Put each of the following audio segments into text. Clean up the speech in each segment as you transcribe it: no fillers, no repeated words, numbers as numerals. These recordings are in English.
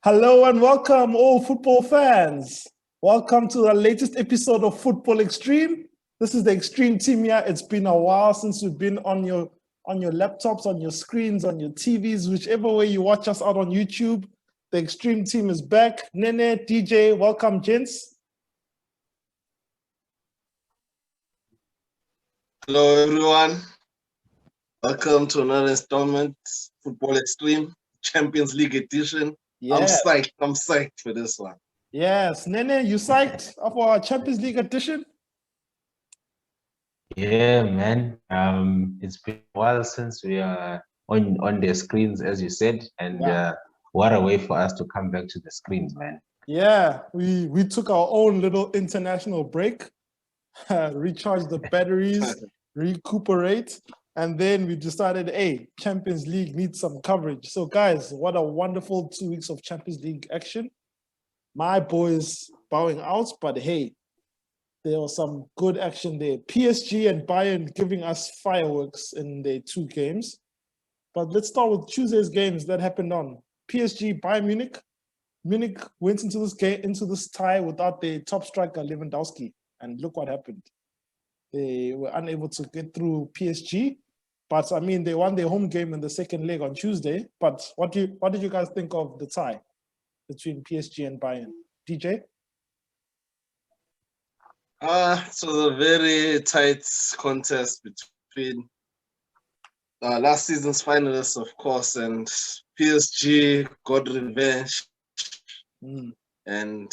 Hello and welcome, all football fans. Welcome to the latest episode of Football Extreme. This is the Xstream Team here. It's been a while since we've been on your laptops, on your screens, on your TVs, whichever way you watch us out on YouTube. The Xstream Team is back. Nene, DJ, welcome, gents. Hello, everyone. Welcome to another installment, Football Extreme, Champions League edition. I'm psyched for this one. Yes. Nene, you psyched for our Champions League edition? Yeah, man. It's been a while since we are on the screens, as you said, and what a way for us to come back to the screens, man. Yeah, we took our own little international break, recharge the batteries, recuperate, and then we decided, hey, Champions League needs some coverage. So guys, what a wonderful 2 weeks of Champions League action. My boys bowing out, but hey, there was some good action there. PSG and Bayern giving us fireworks in their 2 games. But let's start with Tuesday's games that happened on PSG Bayern Munich. Munich went into this tie without their top striker Lewandowski, and look what happened. They were unable to get through PSG, but I mean they won their home game in the second leg on Tuesday. But what did you guys think of the tie between PSG and Bayern? DJ? It was a very tight contest between last season's finalists, of course, and PSG got revenge. And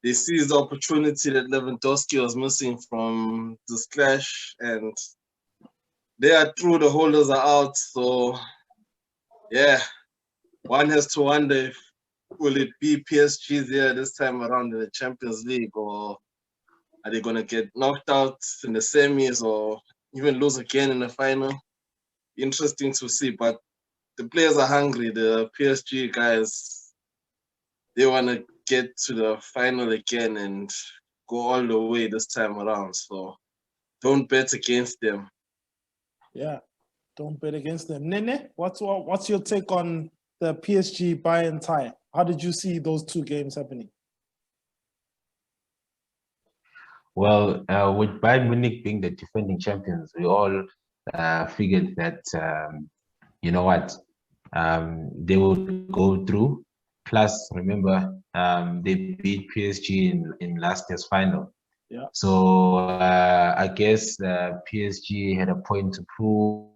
they seized the opportunity that Lewandowski was missing from this clash, and they are through, the holders are out. So, yeah, one has to wonder if will it be PSG there this time around in the Champions League, or are they going to get knocked out in the semis or even lose again in the final? Interesting to see, but the players are hungry. The PSG guys, they want to get to the final again and go all the way this time around. So don't bet against them. Yeah, don't bet against them. Nene, what's your take on the PSG Bayern tie? How did you see those 2 games happening? Well, with Bayern Munich being the defending champions, we all figured that, you know what, they would go through. Plus, remember, they beat PSG in last year's final. Yeah. So I guess PSG had a point to prove.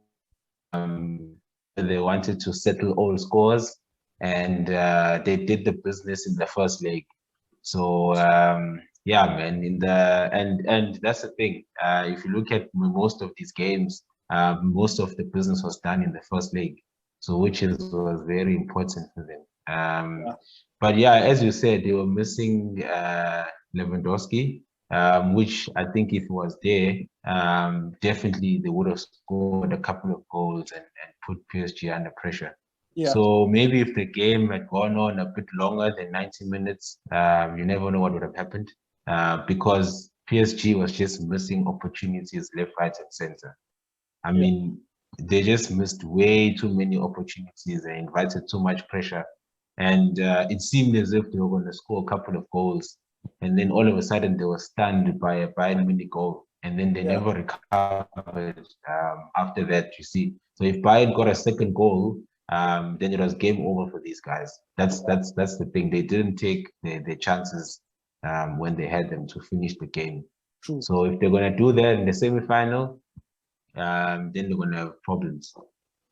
They wanted to settle all scores, and they did the business in the first leg. So yeah, man. And that's the thing. If you look at most of these games, most of the business was done in the first leg. So which was very important for them. But yeah, as you said, they were missing Lewandowski, which I think if he was there, definitely they would have scored a couple of goals and put PSG under pressure. Yeah. So maybe if the game had gone on a bit longer than 90 minutes, you never know what would have happened, because PSG was just missing opportunities left, right, and center. I mean, they just missed way too many opportunities. They invited too much pressure. And it seemed as if they were going to score a couple of goals. And then all of a sudden they were stunned by a Bayern Munich goal. And then they never recovered after that, you see. So if Bayern got a second goal, then it was game over for these guys. That's the thing. They didn't take their chances when they had them to finish the game. True. So if they're going to do that in the semi-final, then they're going to have problems.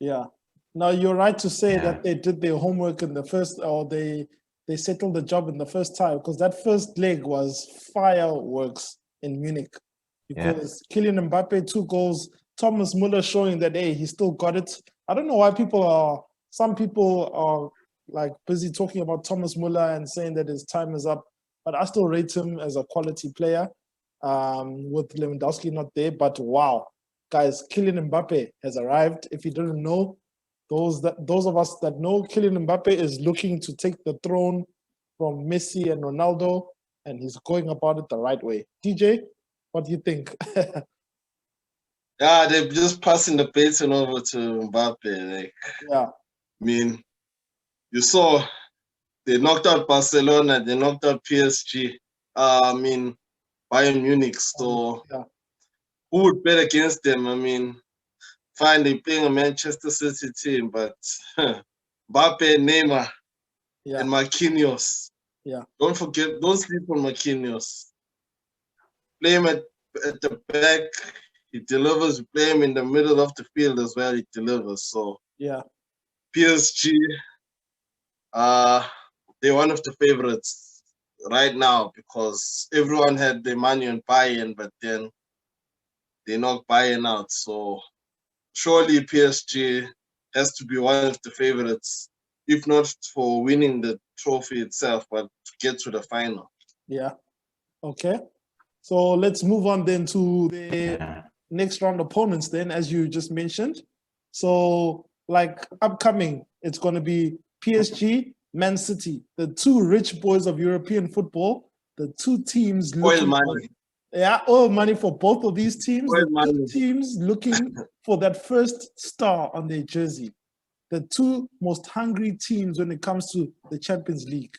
Yeah. Now, you're right to say that they did their homework in the first, or they settled the job in the first time, because that first leg was fireworks in Munich. Because Kylian Mbappe, 2 goals, Thomas Muller showing that, hey, he still got it. I don't know why some people are like busy talking about Thomas Muller and saying that his time is up, but I still rate him as a quality player with Lewandowski not there. But wow, guys, Kylian Mbappe has arrived. If you didn't know, those of us that know, Kylian Mbappe is looking to take the throne from Messi and Ronaldo, and he's going about it the right way. DJ, what do you think? Yeah, they're just passing the baton over to Mbappe. I mean, you saw They knocked out Barcelona. They knocked out PSG. Bayern Munich. So yeah, who would bet against them? I mean, fine, they're playing a Manchester City team, but Mbappe, Neymar, yeah, and Marquinhos. yeah, Don't sleep on Marquinhos. Play him at the back, he delivers. You play him in the middle of the field as well, he delivers. So yeah, PSG, they're one of the favorites right now because everyone had their money on Bayern, but then they knocked Bayern out. So surely PSG has to be one of the favorites, if not for winning the trophy itself, but to get to the final. yeah. Okay. So let's move on then to the Yeah. next round opponents then, as you just mentioned. So like upcoming, it's going to be PSG, Man City, the two rich boys of European football, the two teams Oil looking money. oil money for both of these teams, Oil the money. two teams looking for that first star on their jersey, the two most hungry teams when it comes to the Champions League.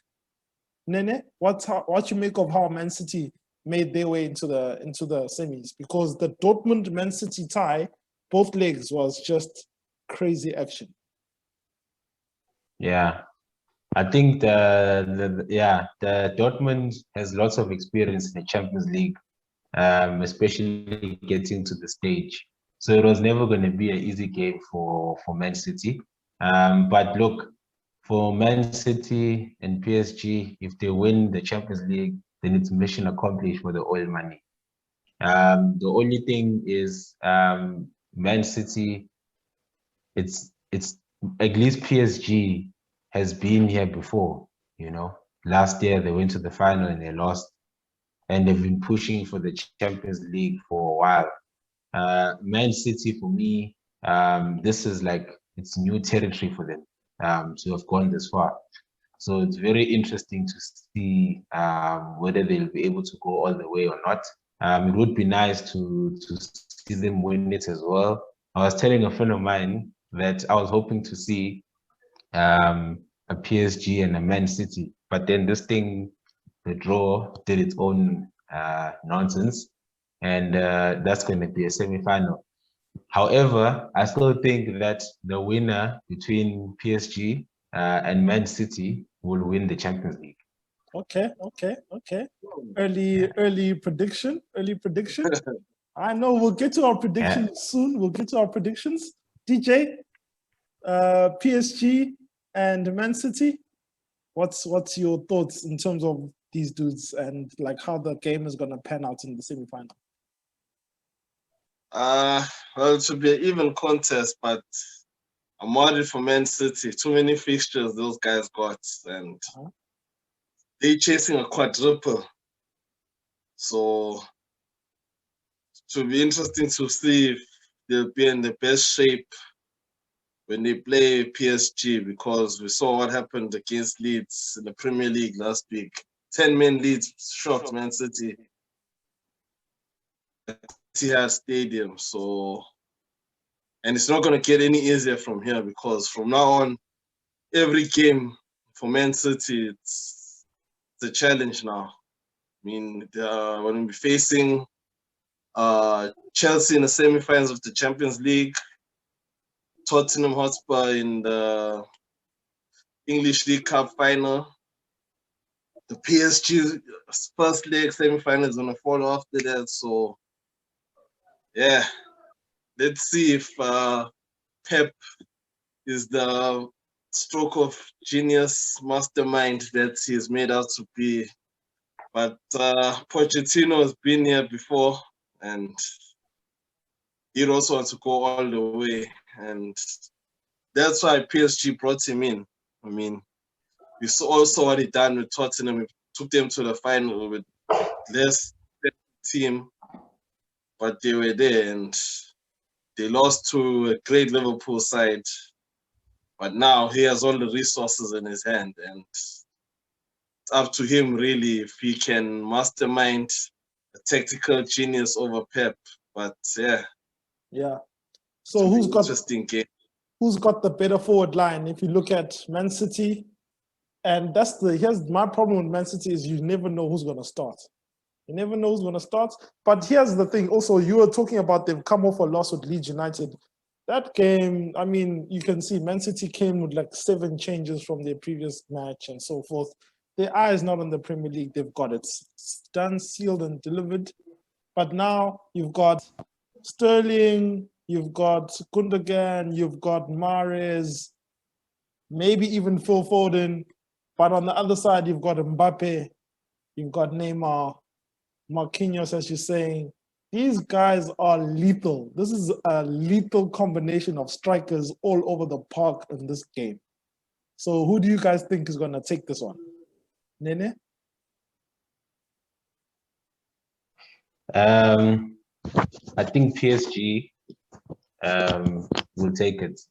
Nene, what you make of how Man City made their way into the semis? Because the Dortmund Man City tie, both legs was just crazy action. Yeah. I think the Dortmund has lots of experience in the Champions League, especially getting to the stage. So it was never going to be an easy game for Man City. But look, for Man City and PSG, if they win the Champions League, then it's mission accomplished for the oil money. The only thing is Man City, it's at least PSG has been here before, you know. Last year they went to the final and they lost, and they've been pushing for the Champions League for a while. Man City, for me, this is like it's new territory for them to have gone this far. So it's very interesting to see whether they'll be able to go all the way or not. It would be nice to see them win it as well. I was telling a friend of mine that I was hoping to see a PSG and a Man City, but then this thing, the draw, did its own nonsense, and that's going to be a semi-final. However, I still think that the winner between PSG and Man City will win the Champions League. Okay. Early prediction. I know we'll get to our predictions soon. We'll get to our predictions. DJ, PSG and Man City. What's your thoughts in terms of these dudes and like how the game is gonna pan out in the semi-final? Well, it should be an even contest, but I'm worried for Man City. Too many fixtures those guys got, and they're chasing a quadruple. So it will be interesting to see if they'll be in the best shape when they play PSG, because we saw what happened against Leeds in the Premier League last week. 10-man Leeds shocked Man City. Etihad Stadium. So, and it's not going to get any easier from here, because from now on, every game for Man City, it's a challenge now. I mean, we're going to be facing Chelsea in the semi-finals of the Champions League, Tottenham Hotspur in the English League Cup final. The PSG first leg semi-final is going to follow after that. So, yeah, let's see if Pep is the stroke of genius mastermind that he's made out to be. But Pochettino has been here before, and he'd also want to go all the way. And that's why PSG brought him in. I mean, we saw what he done with Tottenham. We took them to the final with less team, but they were there, and they lost to a great Liverpool side. But now he has all the resources in his hand, and it's up to him really if he can mastermind a tactical genius over Pep. But yeah. So who's got interesting game? Who's got the better forward line? If you look at Man City, And here's my problem with Man City is you never know who's gonna start. You never know who's gonna start. But here's the thing. Also, you were talking about they've come off a loss with Leeds United. That game, I mean, you can see Man City came with like 7 changes from their previous match and so forth. Their eye is not on the Premier League. They've got it. It's done, sealed, and delivered. But now you've got Sterling, you've got Gundogan, you've got Mahrez, maybe even Phil Foden. But on the other side, you've got Mbappe, you've got Neymar, Marquinhos, as you're saying. These guys are lethal. This is a lethal combination of strikers all over the park in this game. So who do you guys think is going to take this one? Nene? I think PSG will take it.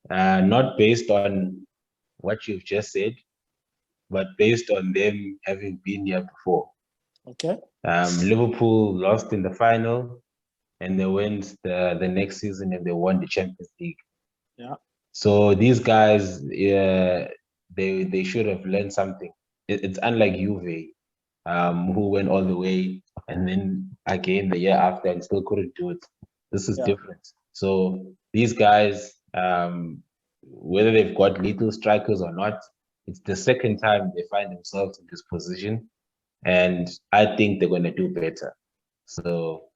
Not based on what you've just said, but based on them having been here before. Okay. Liverpool lost in the final, and they went the next season and they won the Champions League. Yeah. So these guys, they should have learned something. It's unlike Juve, who went all the way and then again the year after and still couldn't do it. This is different. So these guys, whether they've got lethal strikers or not, it's the second time they find themselves in this position, and I think they're going to do better. So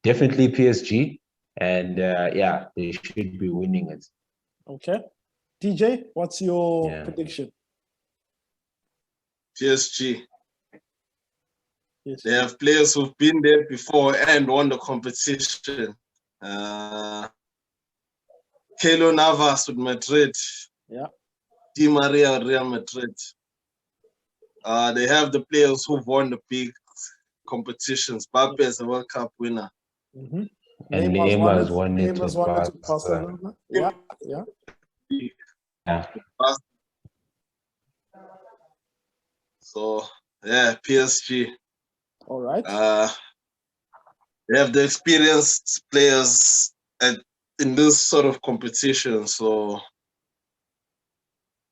definitely PSG, and they should be winning it. Okay. DJ, what's your prediction? PSG. Yes. They have players who've been there before and won the competition. Keylor Navas with Madrid. Yeah. Di Maria with Real Madrid. They have the players who've won the big competitions. Mbappe is a World Cup winner. Mm-hmm. And Neymar's won it Neymar's with won it with Barcelona. Barcelona. Yeah, yeah. So, yeah, PSG. All right. They have the experienced players in this sort of competition. So,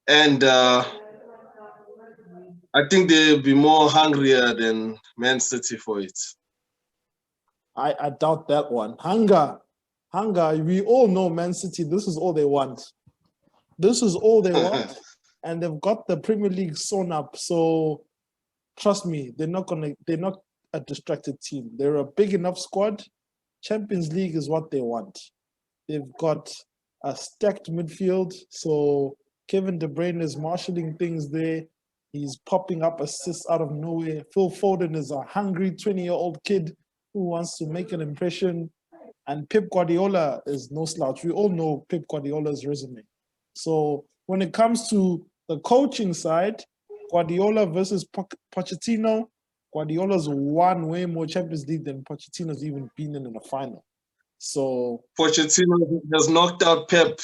and I think they'll be more hungrier than Man City for it. I doubt that one. Hunger. We all know Man City, this is all they want. This is all they want. And they've got the Premier League sewn up. So trust me, they're not a distracted team. They're a big enough squad. Champions League is what they want. They've got a stacked midfield. So Kevin De Bruyne is marshalling things there. He's popping up assists out of nowhere. Phil Foden is a hungry 20-year-old kid who wants to make an impression. And Pep Guardiola is no slouch. We all know Pep Guardiola's resume. So when it comes to the coaching side, Guardiola versus Pochettino, Guardiola's won way more Champions League than Pochettino's even been in a final. So Pochettino has knocked out Pep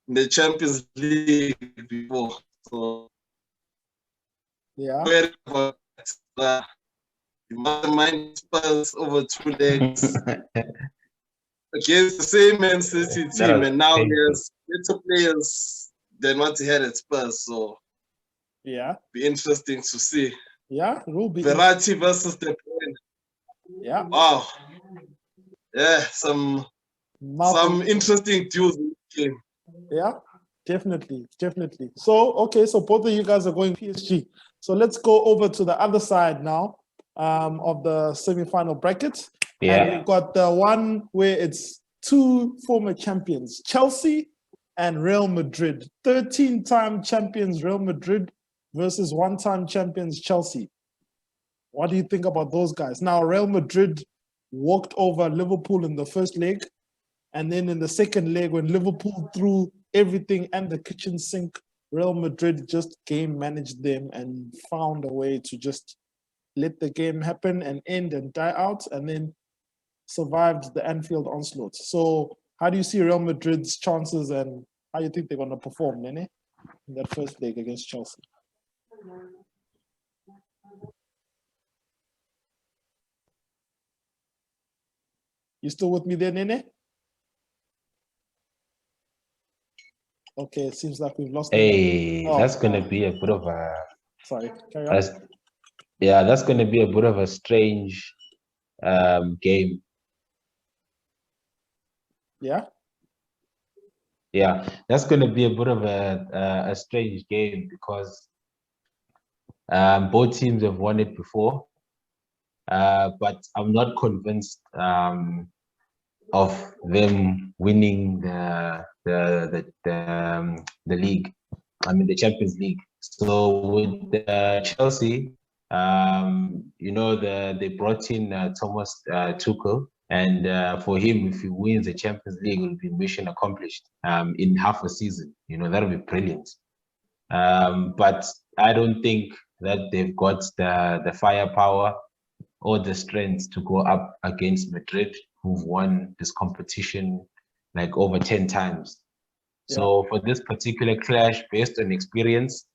in the Champions League before. So yeah. You must mind Spurs over 2 legs against the same Man City team, and now he has better players than what he had at Spurs. So yeah, be interesting to see. Yeah, it will be. Verratti versus De Bruyne. Yeah. Wow. Yeah, some interesting duels in the game. Yeah, definitely. So both of you guys are going PSG. So let's go over to the other side now of the semi-final bracket. Yeah. And we've got the one where it's 2 former champions, Chelsea and Real Madrid. 13-time champions Real Madrid versus 1-time champions Chelsea. What do you think about those guys? Now, Real Madrid walked over Liverpool in the first leg. And then in the second leg, when Liverpool threw everything and the kitchen sink, Real Madrid just game managed them and found a way to just let the game happen and end and die out, and then survived the Anfield onslaught. So how do you see Real Madrid's chances, and how do you think they're going to perform, Nene, in that first leg against Chelsea? You still with me there, Nene? Okay, it seems like we've lost. Hey, Oh, that's gonna be a bit of a. Sorry, carry on. That's gonna be a bit of a strange game. Yeah. Yeah, that's gonna be a bit of a strange game because both teams have won it before, but I'm not convinced of them winning the league. I mean the Champions League. So with Chelsea, they brought in Thomas Tuchel, and for him, if he wins the Champions League, it will be mission accomplished in half a season. That'll be brilliant. But I don't think that they've got the firepower or the strength to go up against Madrid, who've won this competition like over 10 times. Yeah. So for this particular clash, based on experience,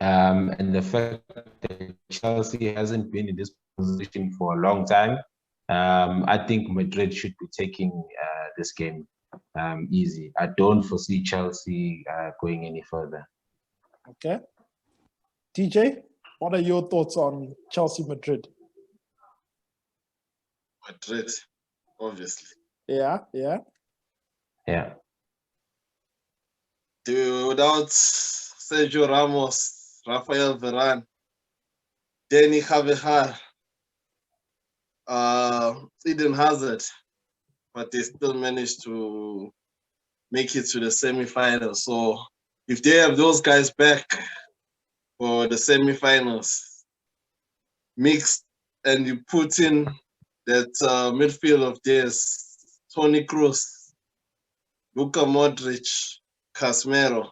and the fact that Chelsea hasn't been in this position for a long time, I think Madrid should be taking this game easy. I don't foresee Chelsea going any further. Okay. DJ, what are your thoughts on Chelsea Madrid? Madrid, obviously. Yeah. Without Sergio Ramos, Rafael Varane, Danny Carvajal, Eden Hazard, but they still managed to make it to the semifinals. So if they have those guys back for the semifinals, mixed, and you put in that midfield of theirs, Toni Kroos, Luka Modric, Casemiro.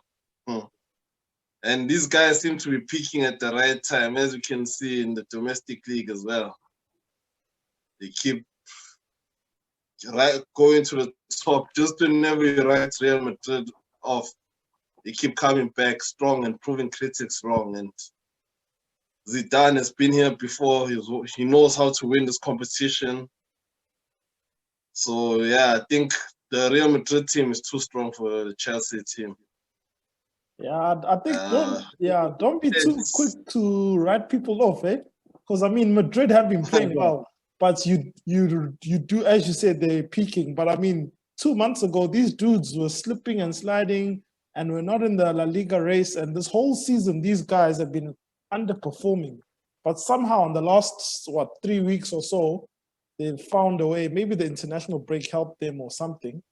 And these guys seem to be peaking at the right time, as you can see in the domestic league as well. They keep going to the top. Just whenever you write Real Madrid off, they keep coming back strong and proving critics wrong. And Zidane has been here before. He knows how to win this competition. So, yeah, I think the Real Madrid team is too strong for the Chelsea team. Yeah, I think don't be too quick to write people off, eh? Because I mean, Madrid have been playing well, but you do, as you said, they're peaking. But I mean, 2 months ago, these dudes were slipping and sliding, and we're not in the La Liga race. And this whole season, these guys have been underperforming. But somehow, in the last 3 weeks or so, they've found a way. Maybe the international break helped them or something,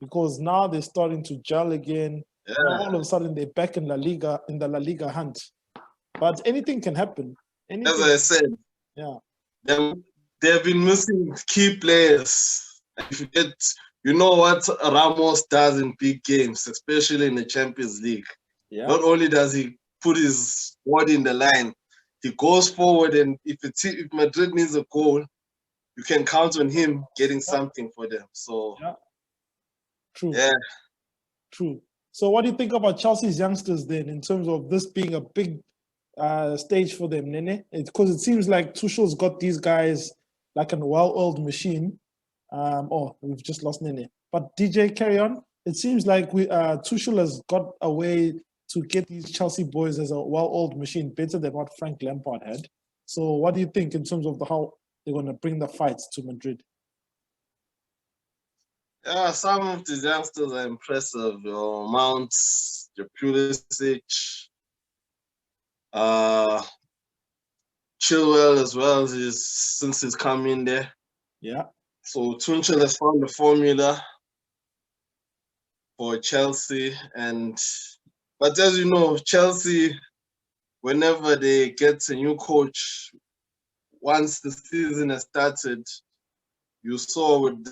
because now they're starting to gel again. Yeah. All of a sudden, they're back in the La Liga hunt. But anything can happen. As I said, yeah, they have been missing key players. You know what Ramos does in big games, especially in the Champions League. Yeah. Not only does he put his body in the line, he goes forward, and if Madrid needs a goal, you can count on him getting something for them. So, true. Yeah. True. So what do you think about Chelsea's youngsters then, in terms of this being a big stage for them, Nene? Because it seems like Tuchel's got these guys like a well-oiled machine. We've just lost Nene. But DJ, carry on. It seems like Tuchel has got a way to get these Chelsea boys as a well-oiled machine, better than what Frank Lampard had. So what do you think in terms of how they're going to bring the fights to Madrid? Yeah, some of the youngsters are impressive. Your Mounts, your Pulisic, Chilwell as well, since he's come in there. Yeah. So Tuchel has found the formula for Chelsea, but as you know, Chelsea, whenever they get a new coach, once the season has started, you saw with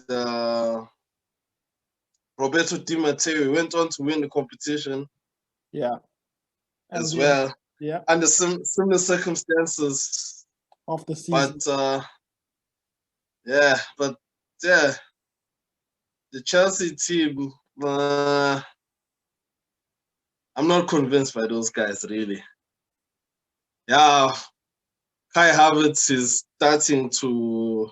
Roberto Di Matteo, he went on to win the competition. Yeah. As well. Yeah. Under similar circumstances of the season. But the Chelsea team, I'm not convinced by those guys, really. Yeah, Kai Havertz is starting to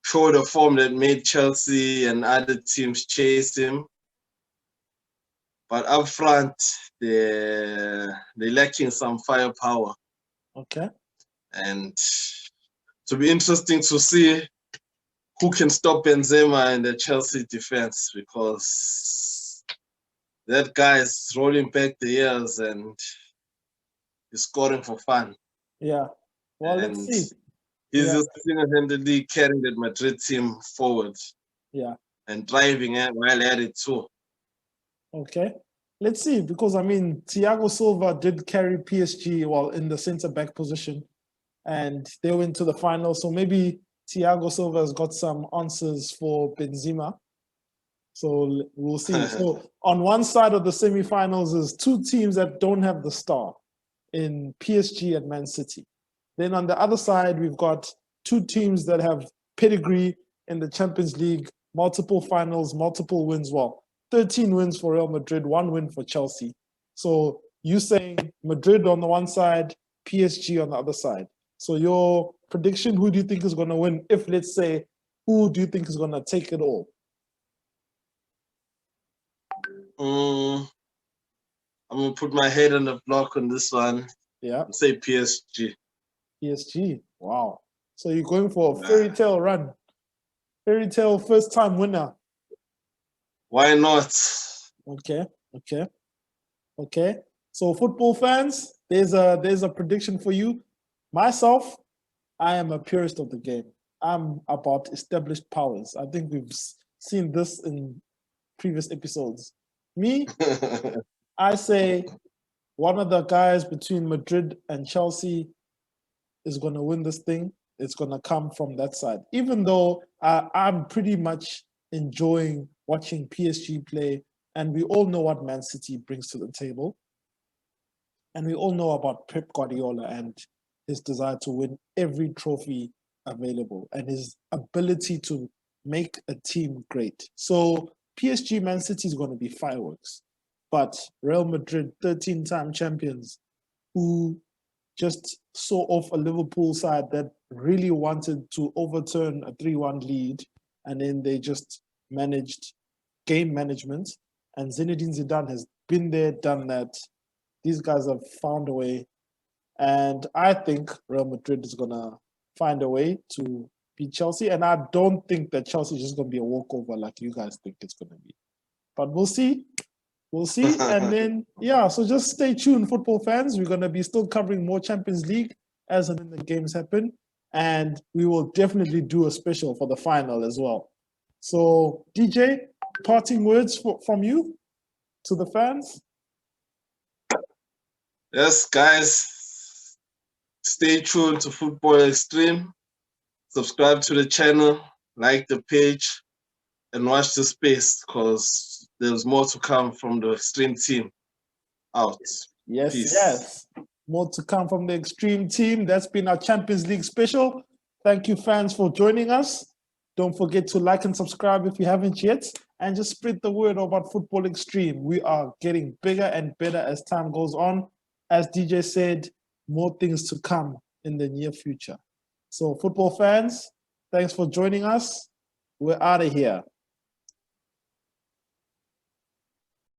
show the form that made Chelsea and other teams chase him. but up front, they're lacking some firepower. Okay. And to be interesting to see who can stop Benzema in the Chelsea defense, because that guy is rolling back the years and he's scoring for fun. Yeah. Well, and let's see. He's Yeah. just single-handedly carrying that Madrid team forward. Yeah. And driving it while at it too. Okay. Let's see, because I mean, Thiago Silva did carry PSG while in the centre-back position, and they went to the final. So maybe Thiago Silva has got some answers for Benzema. So we'll see. So on one side of the semi-finals is two teams that don't have the star in PSG and Man City. Then on the other side, we've got two teams that have pedigree in the Champions League, multiple finals, multiple wins. Well, 13 wins for Real Madrid, 1 win for Chelsea. So you saying Madrid on the one side, PSG on the other side. So your prediction, who do you think is going to win? If, let's say, who do you think is going to take it all? I'm going to put my head on the block on this one. Yeah. And say PSG. PSG. Wow. So you're going for a fairy tale run. Fairy tale first time winner. Why not? Okay. So football fans, there's a prediction for you. Myself, I am a purist of the game. I'm about established powers. I think we've seen this in previous episodes. Me, I say one of the guys between Madrid and Chelsea is going to win this thing. It's going to come from that side. Even though I'm pretty much enjoying watching PSG play, and we all know what Man City brings to the table. And we all know about Pep Guardiola and his desire to win every trophy available and his ability to make a team great. So PSG Man City is going to be fireworks. But Real Madrid, 13-time champions, who just saw off a Liverpool side that really wanted to overturn a 3-1 lead, and then they just managed game management. And Zinedine Zidane has been there, done that. These guys have found a way. And I think Real Madrid is going to find a way to beat Chelsea. And I don't think that Chelsea is just going to be a walkover like you guys think it's going to be. But we'll see. We'll see. And then, yeah, so just stay tuned, football fans. We're going to be still covering more Champions League as and when the games happen. And we will definitely do a special for the final as well. So, DJ, parting words from you to the fans? Yes, guys, stay tuned to Football Extreme. Subscribe to the channel, like the page, and watch the space, because there's more to come from the Xstream Team. Out. Yes, Peace. yes. More to come from the Xstream Team. That's been our Champions League special. Thank you, fans, for joining us. Don't forget to like and subscribe if you haven't yet. And just spread the word about Football Extreme. We are getting bigger and better as time goes on. As DJ said, more things to come in the near future. So, football fans, thanks for joining us. We're out of here.